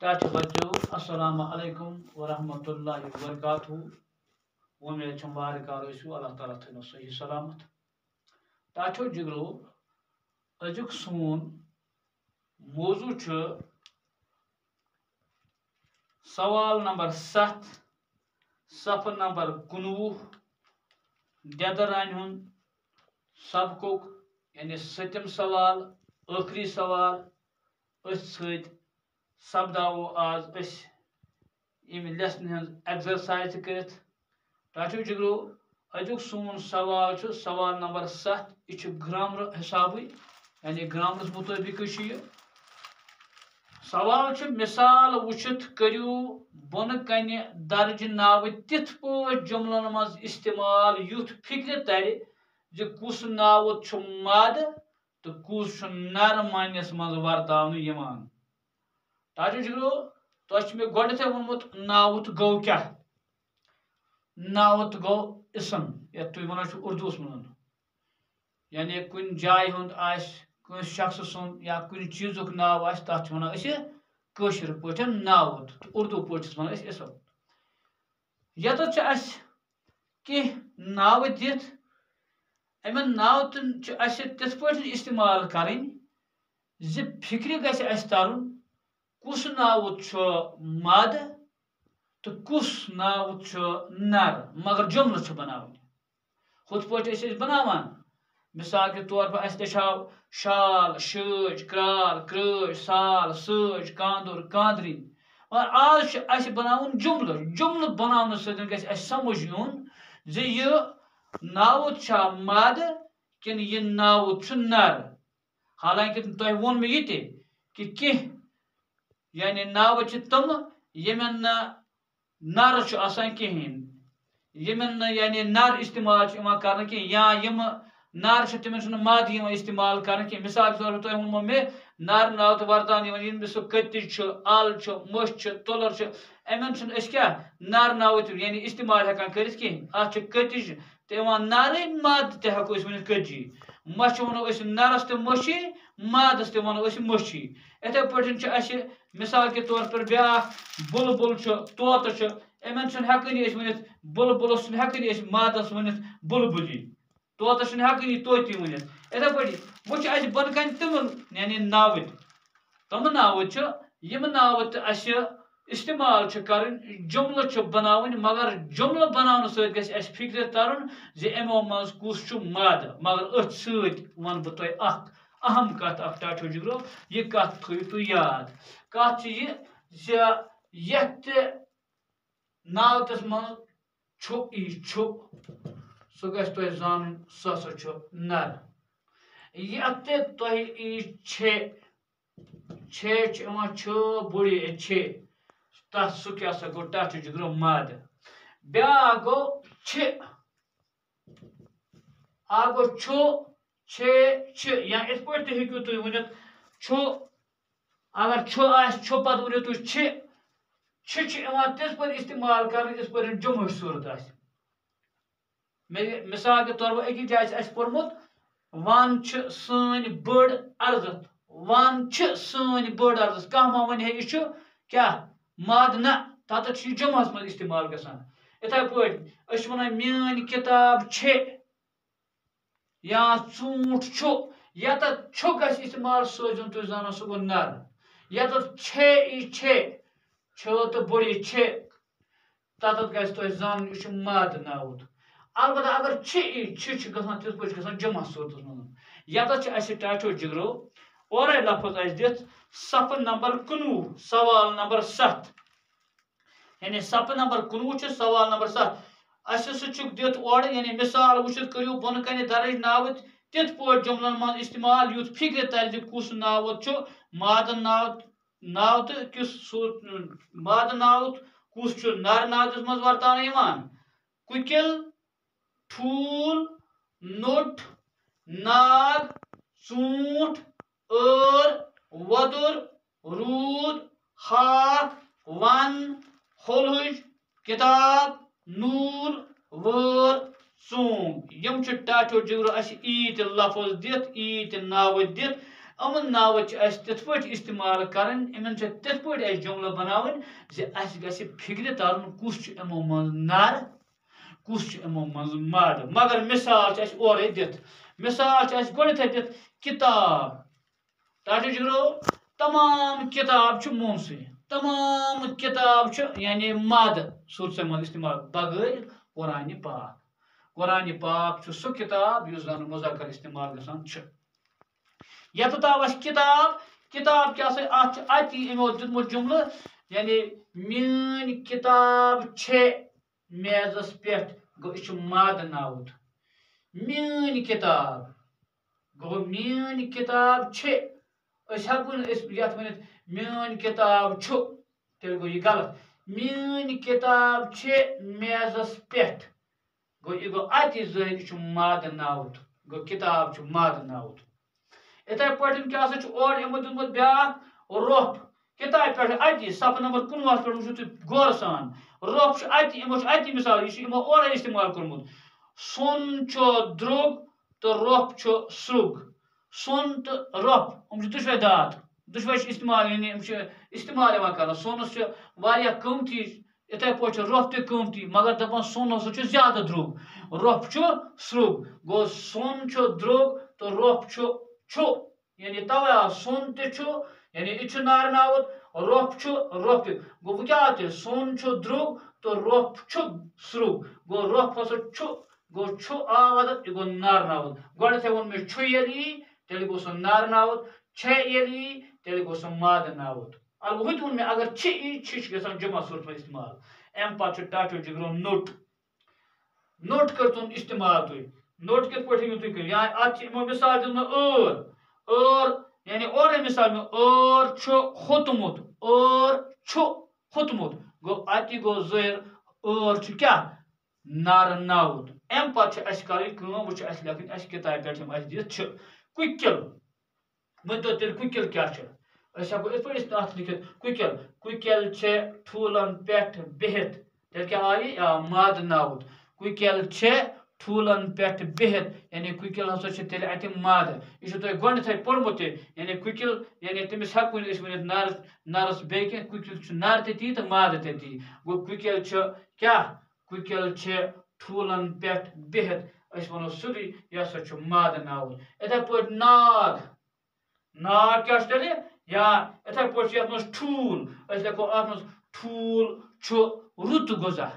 Tachi bachcho, assalamu alaikum wa rahmatullahi wa barakatuh. Ummid chumbar karo isu Allah Taala thino sahi salamat. Tacho jigro ajuk sun mawzu ch सवाल number 7 सफर number 19 देदरान सबकुक यानी 7 सवाल आखिरी सवाल सपदावो आज lesson exercise कर टाचो जिगरो अजुक सोन सवाल सवाल नंबर 7 यह ग्रामर हिसाब यानी ग्रामरस मुताबिक सवाल मिसाल वुचित करू बन कन दर्ज नाव तिथ पे जुमलन मज इस्तेमाल युथ फिक्र तर कुस नाव माद तो कुस नर मानस मज वर्तावन ताजो जिगरो तुम मे गोडे वोनमुत नावत गो क्या नावत गो इसम ये तुम वन उर्दूस मन यानी कुन जाय हुंद कुछ शख्स सुन या कुछ चीजुक नाव तथ वन कशर पे नावत उर्दू पे वन इसम यत कह नाव दिथ अमन नावतन तिथ पे इस्तेमाल करें फिक्र गस तरन कुस नावत मद तो कुस नावत नर मगर जुमल बनावन हुत पे बनावान मिसाल के तौर पर अचाव शाल शज क्राल क्रश साल सज कांदुर कांदरी मगर आज बनावन जुमल जुमल बनावन सत समझ यून जे यह नावत मद कि यह नावत नर हालांकि तुम वोन मे ये कि कह यानी नाव तम यमन नर कहें यमन यानी नर इस्तेमाल कर या यम नर तिमन मद इस्तेमाल कर मिसाल के तौर पर तुम मे नर नाव तो वर्तान सह कतिज आल मश तुलर अमन क्या नर नाव यानी इस्तेमाल हेकान कर कतिज तो नर मद तको वन कतजी मछ वनो नरस तो मशी मदस तो वनो मशी इथे पे मिसाल के तौर पर ब्या बुलबुल तोत अमन हेकनी वन बुलबुलस हेकनी मदस वन बुलबुली तोतस हेकनी तोती वन इथे पे वो बन कन तम यानी नावत तम नावत यम नावत इस्तेमाल कर जुमल बनावन मगर जुमल बनावन सत फिक्र तरन जे अमो मज कुस मद मगर अथ सत वन बह तुम अहम कत टाटो जिगरो यह कत थो तु याद कत यह नावतस मज सह गस तुम जान सह नर यत तुम छे बुड़ी छे तथ सह क्या गो टाटो जिगरो मद ब्या गो छे आ गो छो छे छ या इत पे हेकू तुम वन छो अगर छो छो पे वन तुम छे तिथ पे इस्तेमाल कर इस पे जुम सूरत मिसाल के तौर पर अकि जाय पोर्मुत वन सन बड़ अर्जत वन सन बड़ अर्जत कह मा वन यह क्या मद न तथ जुमस मज इस्तेमाल गसान इथे पे वन मान किताब छे या ूट यत इस्तेमाल सोजन तुम जानो सह गो नर यत छे तो बड़ी छे तथ गस तुम जान यह मद नावत अलबत् अगर गसान तिथ पे जमा सूरत मन यत टाटो जिगरो और लफज दिथ सफर नंबर 19 सवाल नंबर 7 यानी सफर नंबर 19 सवाल नंबर 7 दित और यानी मिसाल वुचित करू बन कन दर्ज नावत तिथ पे जुमलन मज इस्तेमाल युथ फिक्र तर कुस नावत माद नावत किस माद नावत कुस नर नावत मज वर्तान कुकिल ठूल नोट नाग ूट वदुर रूद हाथ वन होलहुज किताब नूल वर सूंग यम टाटो जिगरो ईत लफज दित ईत नाव दित अमन नाव तिथ पे इस्तेमाल कर इन तिथ पे जुमल बनावन जे फिक्र तरन कुछ इमो मन नर कुछ इमो मज मद मगर मिसाल ओर दित मिसाल गोथे दित किताब ताकि जिगरो तमाम किताब मोमस तमाम किताब यानी मद सूरत मज इस्तेमाल बगैर कुरान पाक सह किताब जन मुजक्कर इस्तेमाल गसान यत ताव किताब किताब क्या अति इमो दितमुत जुमल यानी मीन किताब छे मेजस पे गो मद नाउत मीन किताब गो मीन किताब छे हेको यथ वन मीन किताब तेल गो यह गलत मीन किताब छे मेजस पे गो यह गो अति जहर मद नाउत गो किताब मद नाउत इथे पे क्या और यमो दितमुत ब्या रोफ किताब पे अति सफ नंबर 15 पे वो गौर सान रोफ अति अति मिसाल यमो और इस्तेमाल कर्मुत सोन द्रोग तो रोफ स्रुग सोन तो रोफ दुशवे दात दुशवे इस्तेमाल यानी इस्तेमाल कर सोनस कमती इथे पे रोफ तमती मगर दपान सोन हसा ज्यादा द्रोग रोफ स्रुग गो सोन द्रोग तो रोफ छो यानी तवे सोन यानी यह नार नावत रोफ रोफ गो वो क्या सोन द्रोग तो रोफ स्रुग गो रोफ हसा गो आवत यह गो नार नावत गोथे वो मे ये तेल गो सह नार नावत छे ये तेल गो सह मद नावत अलग वो मे अगर छ गसान जमा सूरत में इस्तेमाल अम पे टाटो जिगरो नोट नोट कर इस्तेमाल तुम नोट कित पे तुम कर या अमो मिसाल दिन यानी और मिसाल में और खोतमुत और खोतमुत गो अति गो जहर और क्या नार नावत अम पे वो लिखन किताब पे दिख कुकिल वन तो तेल कुकिल क्या हेको इथ लिखित कुकिल कुकिल ठूलन पे बिहित तेल क्या आई मद नावत कुकिल ठूलन पे बिहित यानी कुकिल हसा तेल अत मद यह तुम गोथे पोर्मुत यानी कुकिल यानी तमिस हेको वन नरस बे कुकिल नर ती तो मद ती गो कुकिल क्या कुकिल ठूलन पे बिहित वनो सोदी यह हसा मद नावत इथे पे नाग नाग क्या तेल या इथे पे ठूल लिखो अत ठूल रुत गुजा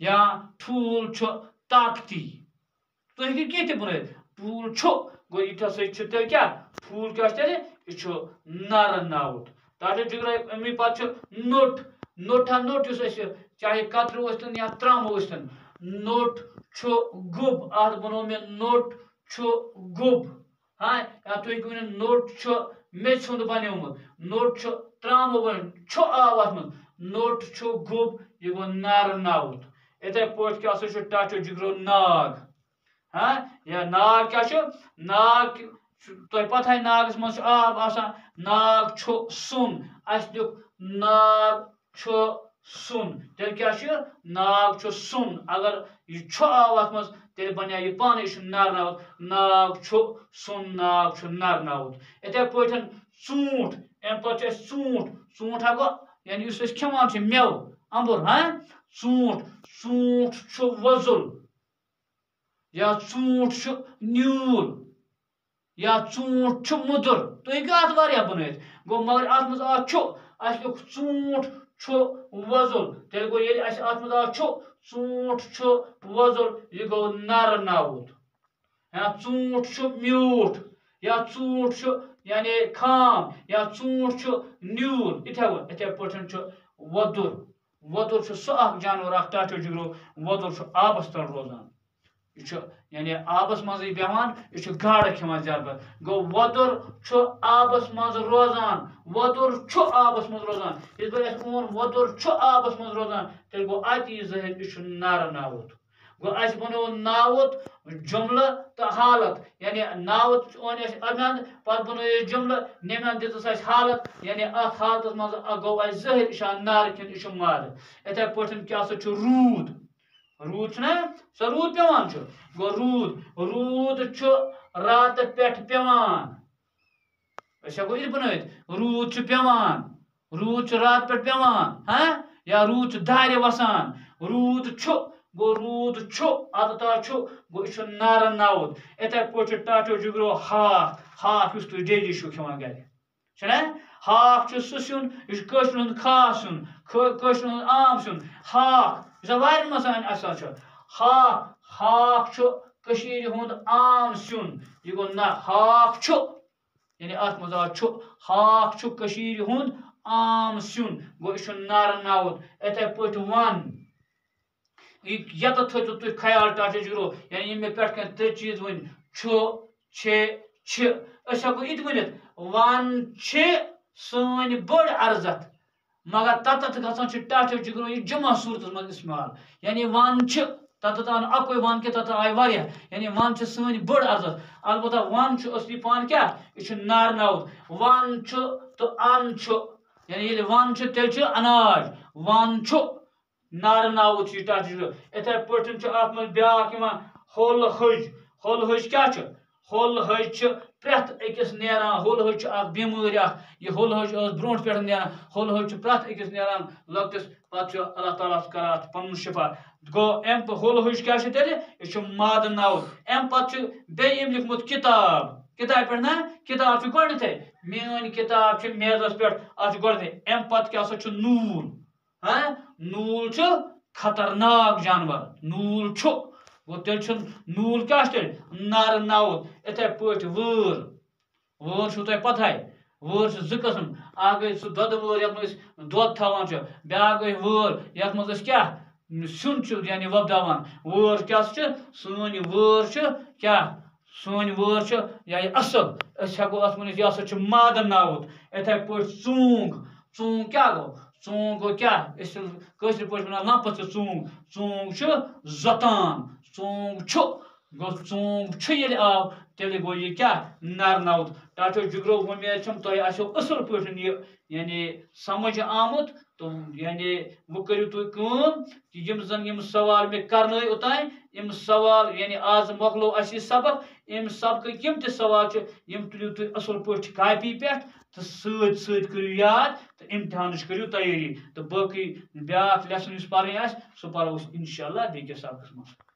या ठूल ताकती तो कह बन ठूल गो ये तेल क्या ठूल क्या तेल यह नर नावत ताकि जिगर अमी पे नोट नोट चाहे कतर या त्रामो नोट गुब अत बनो मे नोट गुब हाँ या तुम वन नोट मेज हुंद बनियोमुत नोट त्रामो बन आव अत नोट गुब यह गो नर नावत इथे पे क्या टाटो जिगरो नाग हाँ या नाग क्या नाग तुम पता है नागस मज आब आसान नाग सुन दुख नाग सुन तेल क्या नाग सुन अगर यह आव अत मज तेल बन यह पान यह नर नावत नाग सुन नाग नर नावत इथे पे ूट अम पे ूट हेको यानी खेवान मेव अंबुर हाँ ूट वजुल या ूट न्यूल या ूट मुदुर तुम क्या बन गो मगर अत मज आुख ूट वजुल तेल गो ये अत मज ूट वजुल यह गो नर नावत या ूट म्यूट या ूट यानी खाम या ूट न्यूल इथे पे वदुर वदुर सह जानवर टाटो जिगरो वदुर आबस तल रोजान यह यानी आबस मज बेहान यह गाड़ खेवान ज्यादा गो वदुर आबस मज रोजान वदुर आबस मज रोजान इस ओन वदुर आबस मज रोजान तेल गो अति जहर यह नर नावत गो बनो नावत जुमल तो हालत यानी नावत ओन अमन पे बनो जुमल नमन दिस हालत यानी अत हालत मज गो जहर यह नर कि यह मद इथे पे क्या रूद रूद सह रूद पेवान गो रूद रात पे पेवान हको ये बन रूद पेवान रूद रात पे पेवान हाँ या रूद दारे वसान रूद गो रूद आदता गो यह नारन नावुद इथे पे टाटो जुगरो हाक हाक तुम डेली खान गर हाक सह सिन यह खास सिन आम सिन हाक वार मसान हाक हाक आम सिन यह गो ना हाक यानी अत मज हाक आम सिन गो यह नारन नावुद इथे पे वन ये थो तुम ख्याल टाटे जुगरो यानी मे पे त्रे चीज वन हको ये वन वन सन बड़ अर्जत मगर तत ग टाटे जुगरो यह जमा सूरत मज इस्तेमाल यानी वन तत आन अक वन के तत आय वारिया यानी वन सन बड़ अर्जत अलबत्त वन असली पान क्या यह नार नावुद वन तो अन यानी ये वन तेल अनाज वन नार नावुद टाटे इथे पे ब्या होल हज क्या होल हज प्रत अकिस नान होल हज बेमार यह होल हज ब्रो पे नान होल हज प्रत अकिस नान लकटिस पे अल्लाह ताला कर पन शिफा गो अम होल हज क्या तेल यह माद नावुद अम पे लिखमुत किताब किताब पे ना किताब गए मेन किताब मेजस पे गए अम पे क्या नूल हाँ नूल खतरनाक जानवर नूल गो तेल नूल क्या तेल नार नावुद इथे पे वोर तुम पता वोर जि कस्म अ गई सह दोद वोर ये दोद थवान ब्या गई वोर ये मज क्या सुन यानी वपदावान वोर क्या सन वोर क्या सन वोर या असल हको अत वन यह मादन नावुद इथे पे चूंग क्या गो चूंग गो क्या कशर पे वन लंप चूंग जतान चूंग गो चूंग ये आव तेल गो यह क्या नार नावुद टाटो जुगरो उम्मीद तुम असल पे यानी समझ आमुत तो यानी वो करू तुम कि यम सवाल मे कर ओतान यम सवाल यानी आज मोकलो सबक अम सबक यम सवाल तुलू तुम असल पे कापी पे तो सत करू याद तो इम्तिहान करू तैयारी तो बाकी ब्या लेसन पर सह पो इंशाल्लाह बेकिस सबकस मज।